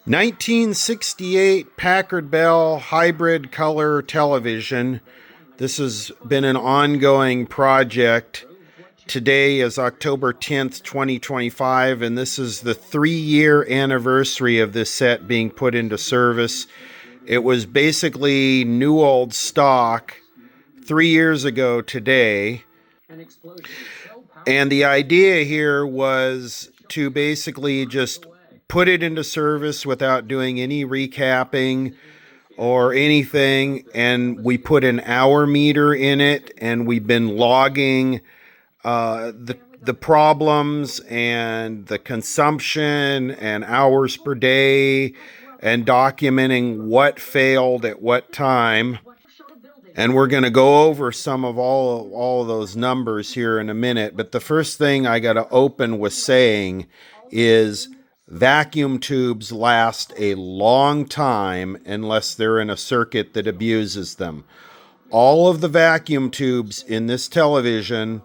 1968 Packard Bell hybrid color television. This has been an ongoing project. Today is October 10th, 2025, and this is the 3-year anniversary of this set being put into service. It was basically new old stock 3 years ago today. And the idea here was to basically just put it into service without doing any recapping or anything. And we put an hour meter in it, and we've been logging the problems and the consumption and hours per day and documenting what failed at what time. And we're going to go over some of all of those numbers here in a minute. But the first thing I got to open with saying is vacuum tubes last a long time unless they're in a circuit that abuses them. All of the vacuum tubes in this television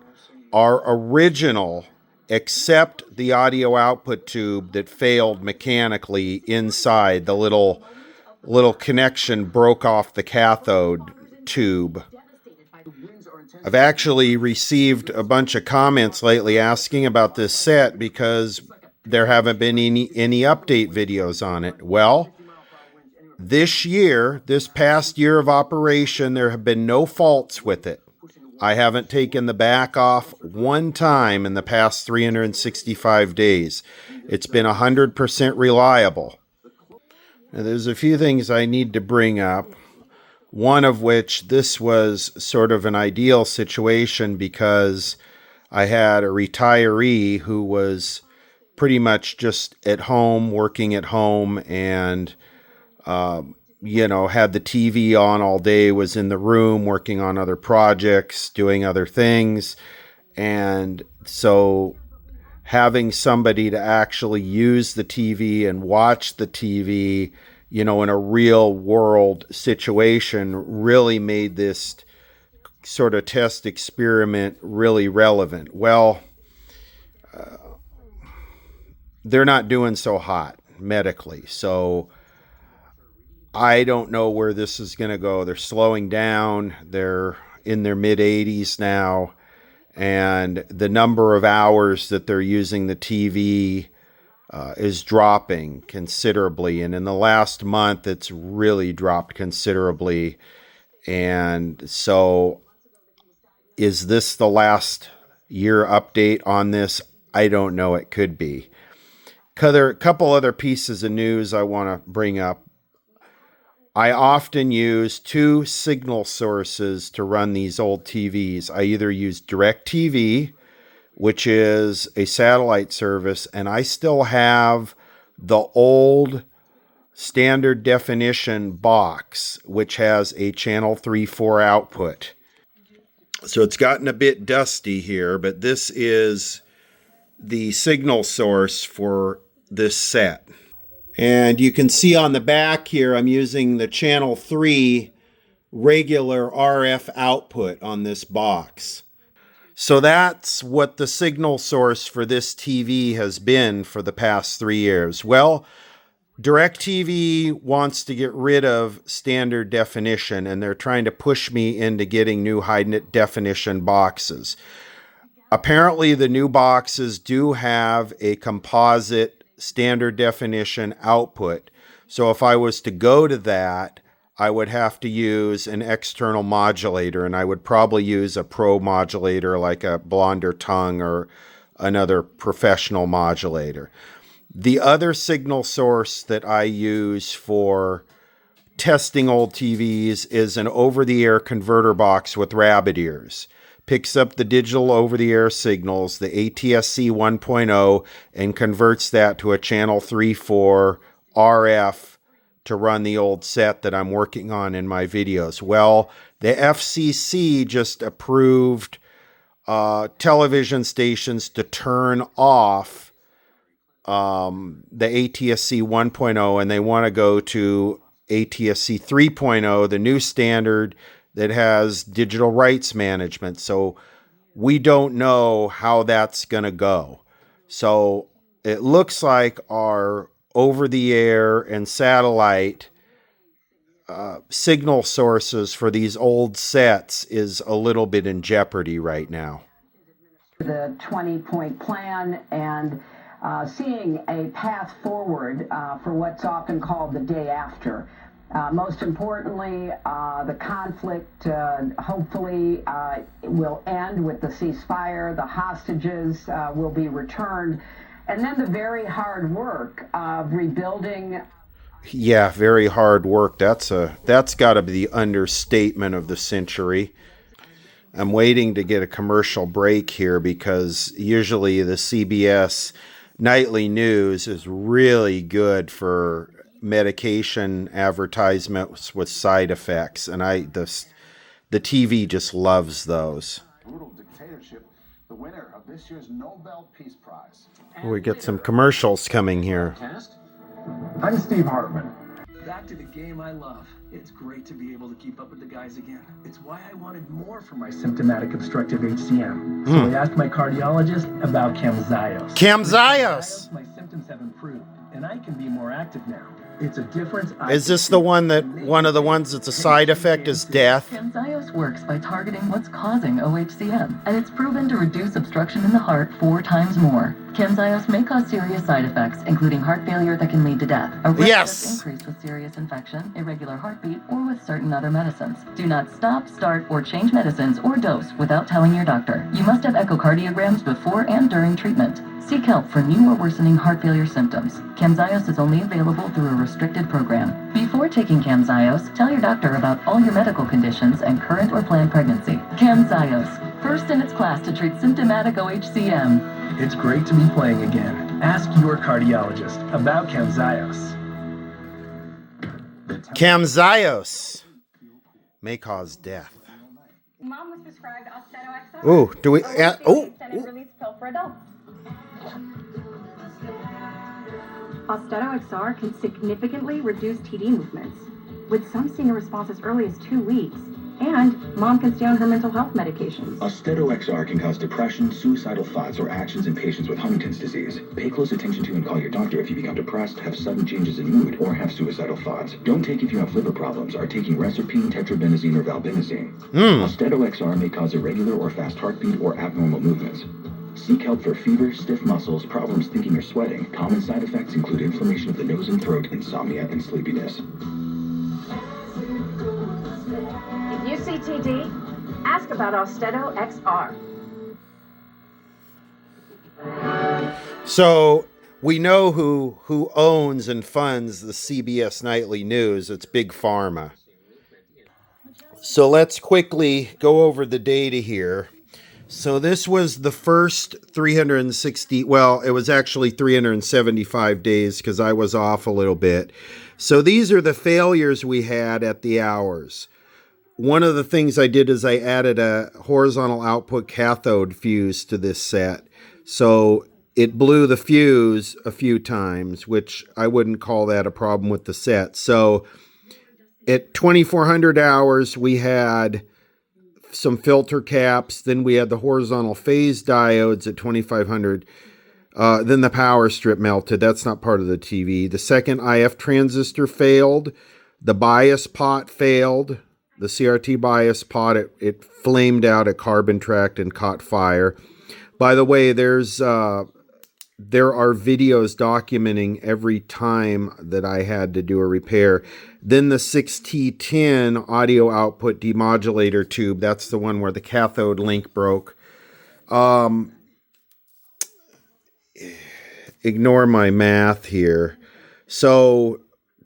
are original, except the audio output tube that failed mechanically inside. The little connection broke off the cathode tube. I've actually received a bunch of comments lately asking about this set because there haven't been any update videos on it. Well, this past year of operation, there have been no faults with it. I haven't taken the back off one time in the past 365 days. It's been 100% reliable. Now, there's a few things I need to bring up. One of which, this was sort of an ideal situation because I had a retiree who was pretty much just at home, working at home, and had the TV on all day, was in the room working on other projects, doing other things. And so having somebody to actually use the TV and watch the TV, in a real world situation really made this sort of test experiment really relevant. Well, they're not doing so hot medically. So I don't know where this is going to go. They're slowing down. They're in their mid 80s now. And the number of hours that they're using the TV is dropping considerably. And in the last month, it's really dropped considerably. And so is this the last year update on this? I don't know. It could be. A couple other pieces of news I want to bring up. I often use 2 signal sources to run these old TVs. I either use DirecTV, which is a satellite service, and I still have the old standard definition box, which has a channel 3/4 output. So it's gotten a bit dusty here, but this is the signal source for this set. And you can see on the back here, I'm using the channel 3 regular RF output on this box. So that's what the signal source for this TV has been for the past 3 years. Well, DirecTV wants to get rid of standard definition, and they're trying to push me into getting new high definition boxes. Apparently, the new boxes do have a composite standard definition output. So if I was to go to that, I would have to use an external modulator, and I would probably use a pro modulator like a Blonder Tongue or another professional modulator. The other signal source that I use for testing old TVs is an over-the-air converter box with rabbit ears. Picks up the digital over-the-air signals, the ATSC 1.0, and converts that to a channel 3/4 RF to run the old set that I'm working on in my videos. Well, the FCC just approved television stations to turn off the ATSC 1.0, and they want to go to ATSC 3.0, the new standard that has digital rights management. So we don't know how that's going to go. So it looks like our over the air and satellite signal sources for these old sets is a little bit in jeopardy right now. The 20-point plan and seeing a path forward for what's often called the day after. Most importantly, the conflict hopefully will end with the ceasefire, the hostages will be returned, and then the very hard work of rebuilding. Yeah, very hard work. That's got to be the understatement of the century. I'm waiting to get a commercial break here because usually the CBS nightly news is really good for medication advertisements with side effects, and the TV just loves those. Brutal dictatorship, the winner of this year's Nobel Peace Prize. We get some commercials coming here. I'm Steve Hartman. Back to the game I love. It's great to be able to keep up with the guys again. It's why I wanted more from my symptomatic obstructive HCM. So I asked my cardiologist about Camzyos. Camzyos! My symptoms have improved, and I can be more active now. It's a difference. Is this the one of the ones that's a side effect is death? Camzyos works by targeting what's causing OHCM, and it's proven to reduce obstruction in the heart 4 times more. Camzyos may cause serious side effects, including heart failure that can lead to death. A risk that's increased with serious infection, irregular heartbeat, or with certain other medicines. Do not stop, start, or change medicines or dose without telling your doctor. You must have echocardiograms before and during treatment. Seek help for new or worsening heart failure symptoms. Camzyos is only available through a restricted program. Before taking Camzyos, tell your doctor about all your medical conditions and current or planned pregnancy. Camzyos, first in its class to treat symptomatic OHCM. It's great to be playing again. Ask your cardiologist about Camzyos. Camzyos may cause death. Mom was prescribed Austedo XR. Oh, do we? Extended release pill for adults. Austedo XR can significantly reduce TD movements, with some seeing a response as early as 2 weeks. And mom can stay on her mental health medications. Austedo XR can cause depression, suicidal thoughts, or actions in patients with Huntington's disease. Pay close attention to and call your doctor if you become depressed, have sudden changes in mood, or have suicidal thoughts. Don't take if you have liver problems, are taking reserpine, tetrabenazine, or valbenazine. Austedo XR may cause irregular or fast heartbeat or abnormal movements. Seek help for fever, stiff muscles, problems thinking or sweating. Common side effects include inflammation of the nose and throat, insomnia, and sleepiness. If you see TD, ask about Austedo XR. So we know who owns and funds the CBS Nightly News. It's Big Pharma. So let's quickly go over the data here. So this was the first 360, well, it was actually 375 days because I was off a little bit. So these are the failures we had at the hours. One of the things I did is I added a horizontal output cathode fuse to this set. So it blew the fuse a few times, which I wouldn't call that a problem with the set. So at 2400 hours, we had some filter caps. Then we had the horizontal phase diodes at 2500. Then the power strip melted. That's not part of the TV. The second IF transistor failed. The bias pot failed. The CRT bias pot, it flamed out at carbon tract and caught fire. By the way, there are videos documenting every time that I had to do a repair. Then the 6T10 audio output demodulator tube, that's the one where the cathode link broke. Ignore my math here. So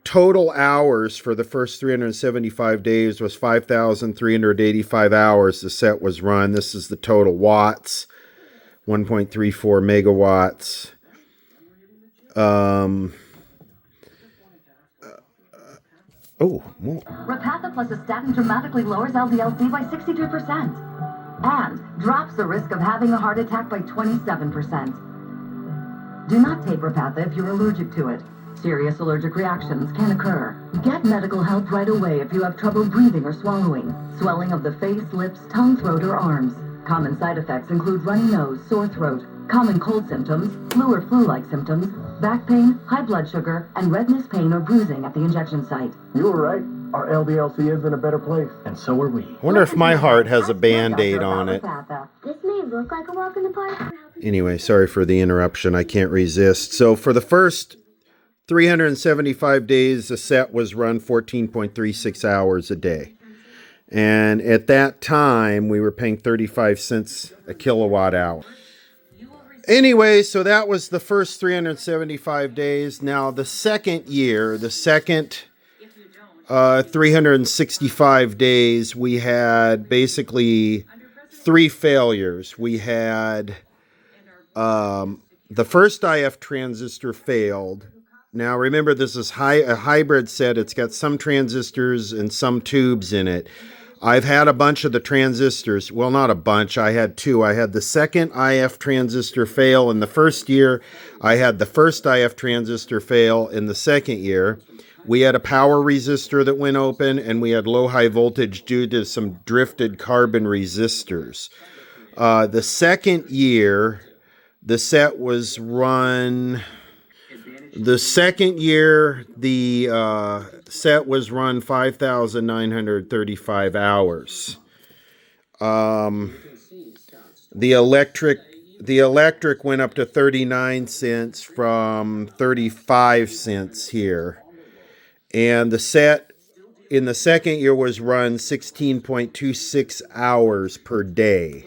total hours for the first 375 days was 5,385 hours the set was run. This is the total watts, 1.34 megawatts. More. Repatha plus a statin dramatically lowers LDL-C by 62% and drops the risk of having a heart attack by 27%. Do not take Repatha if you're allergic to it. Serious allergic reactions can occur. Get medical help right away if you have trouble breathing or swallowing, swelling of the face, lips, tongue, throat, or arms. Common side effects include runny nose, sore throat, common cold symptoms, flu or flu-like symptoms, back pain, high blood sugar, and redness, pain, or bruising at the injection site. You were right. Our LDLC is in a better place. And so are we. I wonder if my heart has a Band-Aid on it. This may look like a walk in the park. Anyway, sorry for the interruption. I can't resist. So for the first 375 days, the set was run 14.36 hours a day. And at that time, we were paying 35 cents a kilowatt hour. Anyway, so that was the first 375 days. Now, the second year, the second 365 days, we had basically 3 failures. We had the first IF transistor failed. Now, remember, this is a hybrid set. It's got some transistors and some tubes in it. I've had a bunch of the transistors. Well, not a bunch. I had 2. I had the second IF transistor fail in the first year. I had the first IF transistor fail in the second year. We had a power resistor that went open, and we had low-high voltage due to some drifted carbon resistors. The second year, the set was run... The second year, the set was run 5,935 hours. The electric went up to 39 cents from 35 cents here. And the set in the second year was run 16.26 hours per day.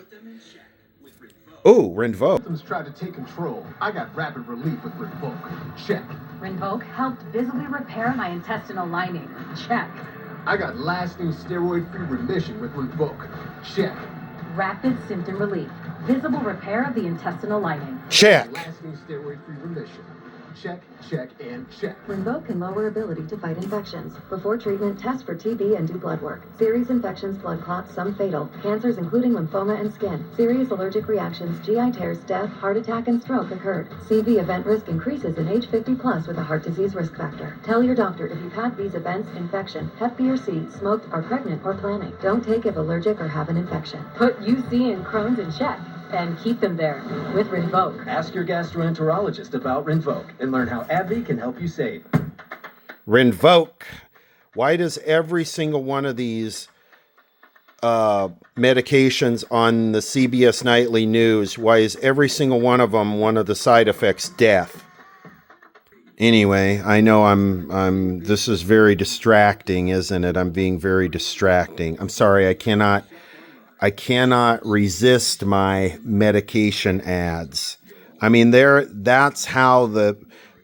Oh, Rinvoq. Symptoms tried to take control. I got rapid relief with Rinvoq. Check. Rinvoq helped visibly repair my intestinal lining. Check. I got lasting steroid-free remission with Rinvoq. Check. Rapid symptom relief. Visible repair of the intestinal lining. Check. Lasting steroid-free remission. Check, check, and check. Rinvoq can lower ability to fight infections. Before treatment, test for TB and do blood work. Serious infections, blood clots, some fatal. Cancers including lymphoma and skin. Serious allergic reactions, GI tears, death, heart attack, and stroke occurred. CV event risk increases in age 50 plus with a heart disease risk factor. Tell your doctor if you've had these events, infection, Hep B or C, smoked, are pregnant, or planning. Don't take if allergic or have an infection. Put UC and Crohn's in check and keep them there with Rinvoq. Ask your gastroenterologist about Rinvoq and learn how AbbVie can help you save. Rinvoq. Why does every single one of these medications on the CBS Nightly News, why is every single one of them, one of the side effects, death? Anyway, I know this is very distracting, isn't it? I'm being very distracting. I'm sorry, I cannot resist my medication ads. I mean, that's how the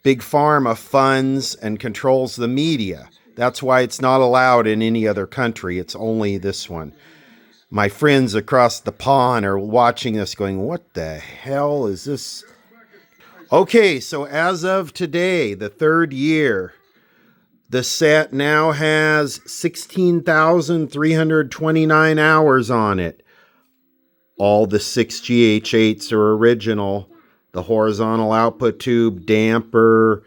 big pharma funds and controls the media. That's why it's not allowed in any other country. It's only this one. My friends across the pond are watching this going, what the hell is this? Okay, so as of today, the third year, the set now has 16,329 hours on it. All the 6 GH8s are original. The horizontal output tube, damper,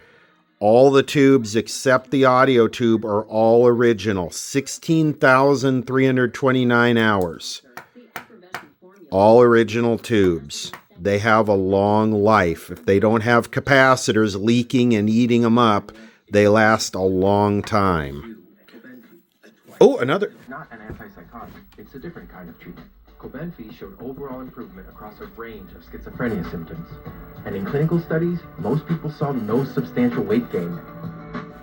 all the tubes except the audio tube are all original. 16,329 hours. All original tubes. They have a long life. If they don't have capacitors leaking and eating them up, they last a long time. Oh, another. Not an antipsychotic. It's a different kind of treatment. Cobenfy showed overall improvement across a range of schizophrenia symptoms. And in clinical studies, most people saw no substantial weight gain.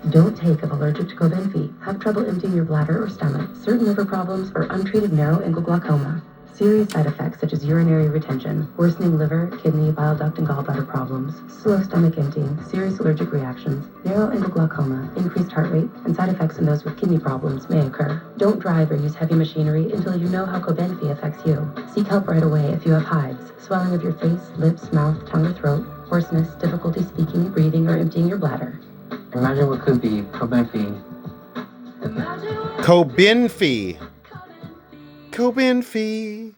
Don't take if allergic to Cobenfy, have trouble emptying your bladder or stomach, certain liver problems, or untreated narrow angle glaucoma. Serious side effects such as urinary retention, worsening liver, kidney, bile duct, and gallbladder problems, slow stomach emptying, serious allergic reactions, narrow angle glaucoma, increased heart rate, and side effects in those with kidney problems may occur. Don't drive or use heavy machinery until you know how Cobenfy affects you. Seek help right away if you have hives, swelling of your face, lips, mouth, tongue, or throat, hoarseness, difficulty speaking, breathing, or emptying your bladder. Imagine what could be Cobenfy. Cobenfy. Cobenfy.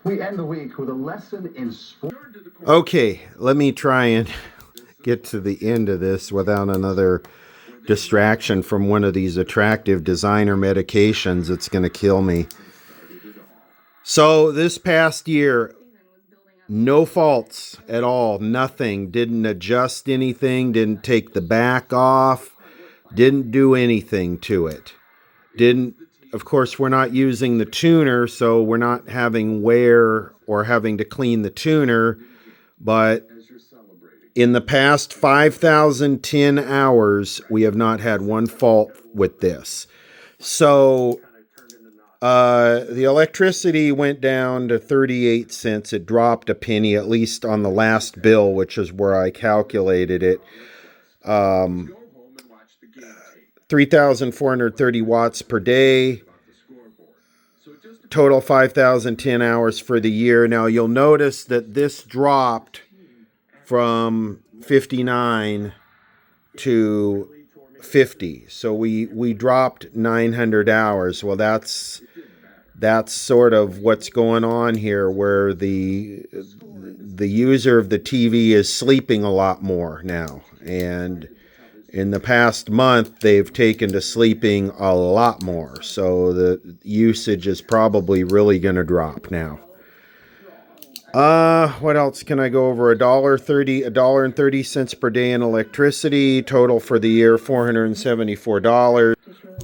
We end the week with a lesson in sport. Okay, let me try and get to the end of this without another distraction from one of these attractive designer medications. It's going to kill me. So this past year, No faults at all. Nothing. Didn't adjust anything. Didn't take the back off. Didn't do anything to it. Didn't, of course, we're not using the tuner, so we're not having wear or having to clean the tuner. But in the past 5,010 hours, we have not had one fault with this. So the electricity went down to 38 cents. It dropped a penny, at least on the last bill, which is where I calculated it. 3,430 watts per day. Total 5,010 hours for the year. Now you'll notice that this dropped from 59 to 50. So we dropped 900 hours. Well, that's sort of what's going on here, where the user of the TV is sleeping a lot more now. And in the past month, they've taken to sleeping a lot more. So the usage is probably really going to drop now. What else can I go over? $1.30 per day in electricity. Total for the year, $474.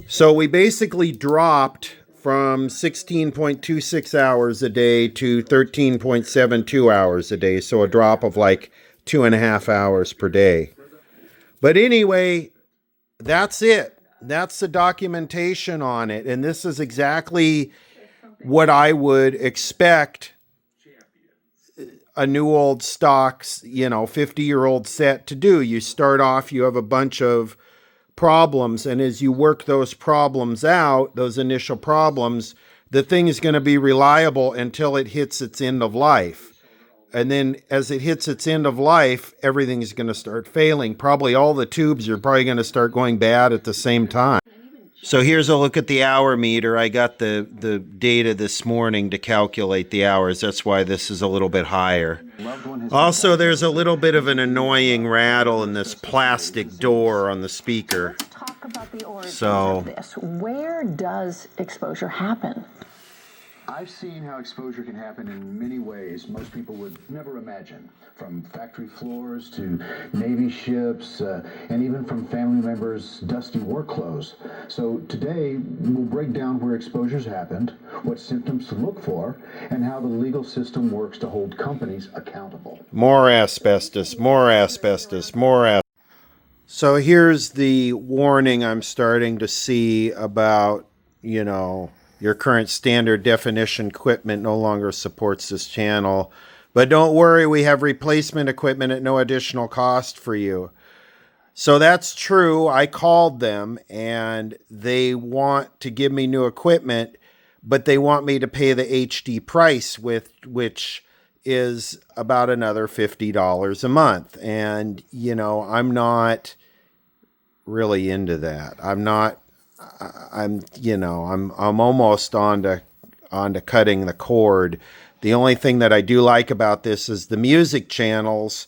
So we basically dropped from 16.26 hours a day to 13.72 hours a day. So a drop of like 2.5 hours per day. But anyway, that's it. That's the documentation on it. And this is exactly what I would expect a new old stocks, 50-year-old set to do. You start off, you have a bunch of problems, and as you work those problems out, those initial problems, the thing is going to be reliable until it hits its end of life. And then as it hits its end of life, everything's going to start failing. Probably all the tubes are probably going to start going bad at the same time. So here's a look at the hour meter. I got the data this morning to calculate the hours. That's why this is a little bit higher. Also, there's a little bit of an annoying rattle in this plastic door on the speaker. Talk about the origins So of this. Where does exposure happen? I've seen how exposure can happen in many ways most people would never imagine, from factory floors to Navy ships, and even from family members' dusty work clothes. So today, we'll break down where exposures happened, what symptoms to look for, and how the legal system works to hold companies accountable. more asbestos, more asbestos, more asbestos. So here's the warning I'm starting to see about, your current standard definition equipment no longer supports this channel. But don't worry, we have replacement equipment at no additional cost for you. So that's true. I called them and they want to give me new equipment, but they want me to pay the HD price, which is about another $50 a month. And, I'm not really into that. I'm almost on to cutting the cord. The only thing that I do like about this is the music channels,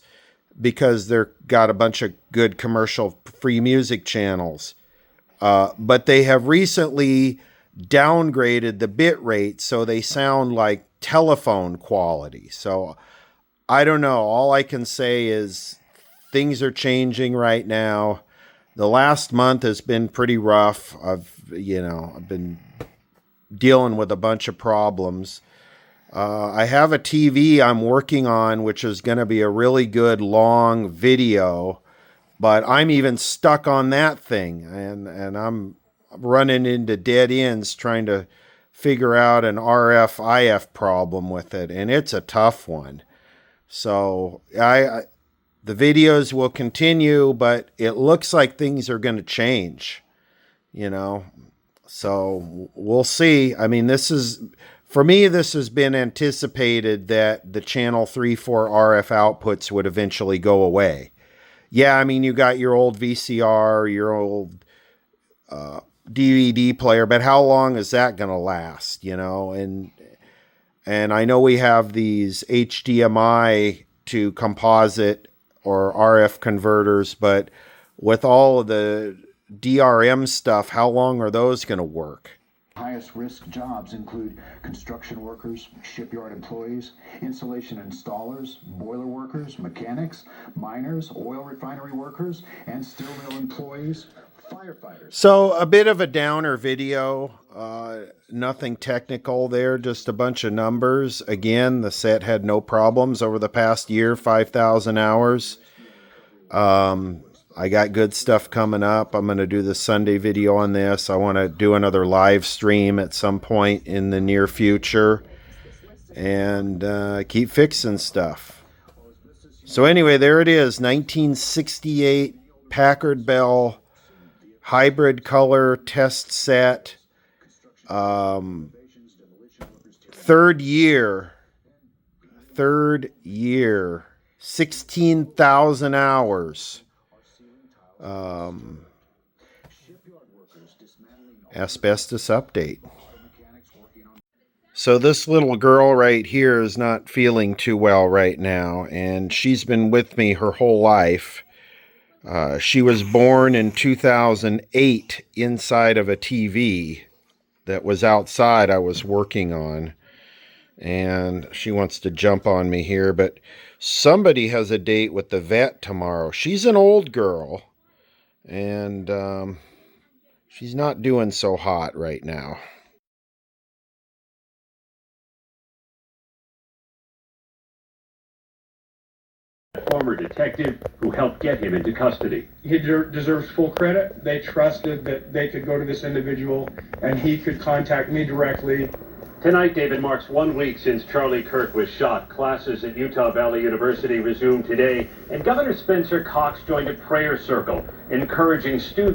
because they're got a bunch of good commercial free music channels. But they have recently downgraded the bit rate so they sound like telephone quality. So I don't know. All I can say is things are changing right now. The last month has been pretty rough. I've been dealing with a bunch of problems. I have a TV I'm working on, which is going to be a really good long video, but I'm even stuck on that thing, and I'm running into dead ends trying to figure out an RF-IF problem with it, and it's a tough one. So the videos will continue, but it looks like things are going to change, So we'll see. I mean, for me, this has been anticipated that the channel 3-4 RF outputs would eventually go away. Yeah, I mean, you got your old VCR, your old DVD player, but how long is that going to last, And I know we have these HDMI to composite or RF converters, but with all of the DRM stuff, how long are those going to work? Highest risk jobs include construction workers, shipyard employees, insulation installers, boiler workers, mechanics, miners, oil refinery workers, and steel mill employees, firefighters. So a bit of a downer video, nothing technical there, just a bunch of numbers. Again, the set had no problems over the past year, 5,000 hours. I got good stuff coming up. I'm going to do the Sunday video on this. I want to do another live stream at some point in the near future and keep fixing stuff. So anyway, there it is, 1968 Packard Bell hybrid color test set. Third year, 16,000 hours. Asbestos update. So this little girl right here is not feeling too well right now, and she's been with me her whole life. She was born in 2008 inside of a TV that was outside I was working on. And she wants to jump on me here, but somebody has a date with the vet tomorrow. She's an old girl, and she's not doing so hot right now. Former detective who helped get him into custody. He deserves full credit. They trusted that they could go to this individual and he could contact me directly. Tonight, David, marks 1 week since Charlie Kirk was shot. Classes at Utah Valley University resumed today, and Governor Spencer Cox joined a prayer circle, encouraging students